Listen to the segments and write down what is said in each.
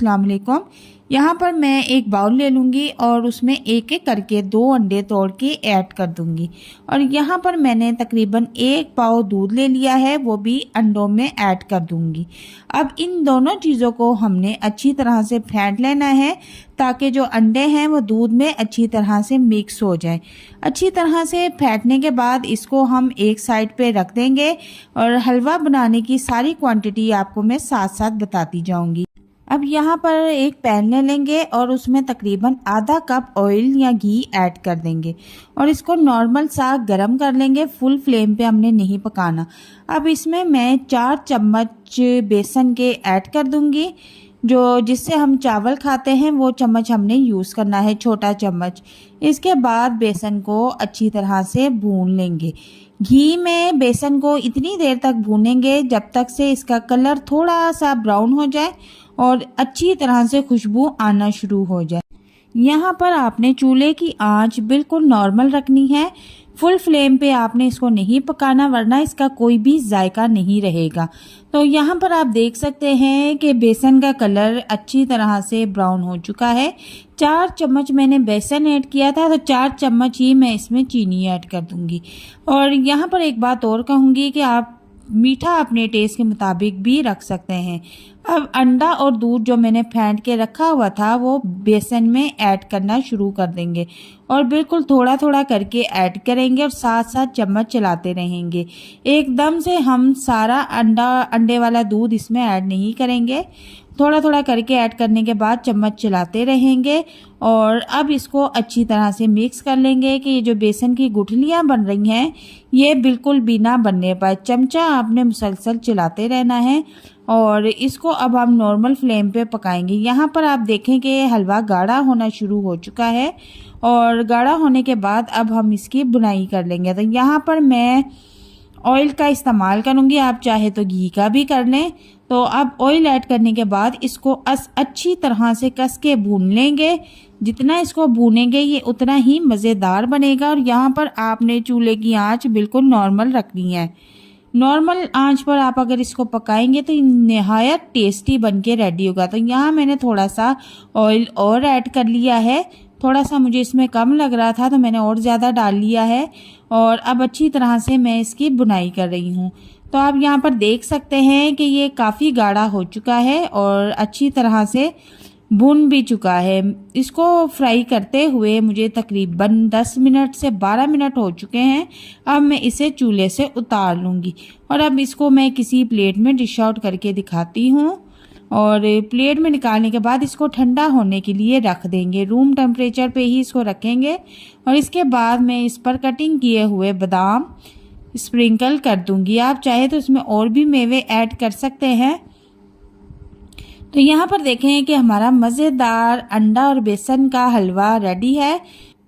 अस्सलाम वालेकुम। यहाँ पर मैं एक बाउल ले लूँगी और उसमें एक एक करके 2 अंडे तोड़ के ऐड कर दूँगी। और यहाँ पर मैंने तकरीबन 1 पाव दूध ले लिया है, वो भी अंडों में ऐड कर दूँगी। अब इन दोनों चीज़ों को हमने अच्छी तरह से फेंट लेना है ताकि जो अंडे हैं वो दूध में अच्छी तरह से मिक्स हो जाए। अच्छी तरह से फेंटने के बाद इसको हम एक साइड पे रख देंगे और हलवा बनाने की सारी क्वांटिटी आपको मैं साथ साथ बताती जाऊँगी। अब यहाँ पर एक पैन ले लेंगे और उसमें तकरीबन आधा कप ऑयल या घी ऐड कर देंगे और इसको नॉर्मल सा गरम कर लेंगे। फुल फ्लेम पे हमने नहीं पकाना। अब इसमें मैं 4 चम्मच बेसन के ऐड कर दूंगी। जो जिससे हम चावल खाते हैं वो चम्मच हमने यूज़ करना है, छोटा चम्मच। इसके बाद बेसन को अच्छी तरह से भून लेंगे। घी में बेसन को इतनी देर तक भूनेंगे जब तक से इसका कलर थोड़ा सा ब्राउन हो जाए और अच्छी तरह से खुशबू आना शुरू हो जाए। यहाँ पर आपने चूल्हे की आंच बिल्कुल नॉर्मल रखनी है। फुल फ्लेम पे आपने इसको नहीं पकाना वरना इसका कोई भी जायका नहीं रहेगा। तो यहाँ पर आप देख सकते हैं कि बेसन का कलर अच्छी तरह से ब्राउन हो चुका है। 4 चम्मच मैंने बेसन ऐड किया था तो 4 चम्मच ही मैं इसमें चीनी ऐड कर दूंगी। और यहाँ पर एक बात और कहूँगी कि आप मीठा अपने टेस्ट के मुताबिक भी रख सकते हैं। अब अंडा और दूध जो मैंने फेंट के रखा हुआ था वो बेसन में ऐड करना शुरू कर देंगे और बिल्कुल थोड़ा थोड़ा करके ऐड करेंगे और साथ साथ चम्मच चलाते रहेंगे। एकदम से हम सारा अंडे वाला दूध इसमें ऐड नहीं करेंगे। थोड़ा थोड़ा करके ऐड करने के बाद चम्मच चलाते रहेंगे और अब इसको अच्छी तरह से मिक्स कर लेंगे कि ये जो बेसन की गुठलियाँ बन रही हैं ये बिल्कुल भी ना बनने पाए। चमचा आपने मुसलसल चलाते रहना है और इसको अब हम नॉर्मल फ्लेम पे पकाएंगे। यहाँ पर आप देखें कि हलवा गाढ़ा होना शुरू हो चुका है और गाढ़ा होने के बाद अब हम इसकी बुनाई कर लेंगे। तो यहाँ पर मैं ऑयल का इस्तेमाल करूँगी, आप चाहे तो घी का भी कर लें। तो अब ऑयल ऐड करने के बाद इसको अच्छी तरह से कस के भून लेंगे। जितना इसको भूनेंगे ये उतना ही मज़ेदार बनेगा। और यहाँ पर आपने चूल्हे की आंच बिल्कुल नॉर्मल रखनी है। नॉर्मल आंच पर आप अगर इसको पकाएंगे तो नहायत टेस्टी बन के रेडी होगा। तो यहाँ मैंने थोड़ा सा ऑयल और ऐड कर लिया है। थोड़ा सा मुझे इसमें कम लग रहा था तो मैंने और ज़्यादा डाल लिया है और अब अच्छी तरह से मैं इसकी बुनाई कर रही हूँ। तो आप यहाँ पर देख सकते हैं कि ये काफ़ी गाढ़ा हो चुका है और अच्छी तरह से भुन भी चुका है। इसको फ्राई करते हुए मुझे तकरीबन 10 मिनट से 12 मिनट हो चुके हैं। अब मैं इसे चूल्हे से उतार लूँगी और अब इसको मैं किसी प्लेट में डिश आउट करके दिखाती हूँ। और प्लेट में निकालने के बाद इसको ठंडा होने के लिए रख देंगे। रूम टेम्परेचर पे ही इसको रखेंगे और इसके बाद मैं इस पर कटिंग किए हुए बादाम स्प्रिंकल कर दूंगी। आप चाहे तो इसमें और भी मेवे ऐड कर सकते हैं। तो यहाँ पर देखें कि हमारा मज़ेदार अंडा और बेसन का हलवा रेडी है।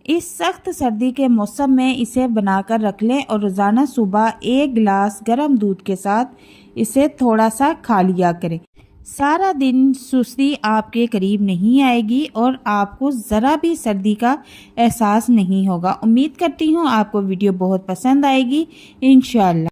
इस सख्त सर्दी के मौसम में इसे बनाकर रख लें और रोज़ाना सुबह 1 गिलास गर्म दूध के साथ इसे थोड़ा सा खा लिया करें। सारा दिन सुस्ती आपके करीब नहीं आएगी और आपको ज़रा भी सर्दी का एहसास नहीं होगा। उम्मीद करती हूँ आपको वीडियो बहुत पसंद आएगी इंशाअल्लाह।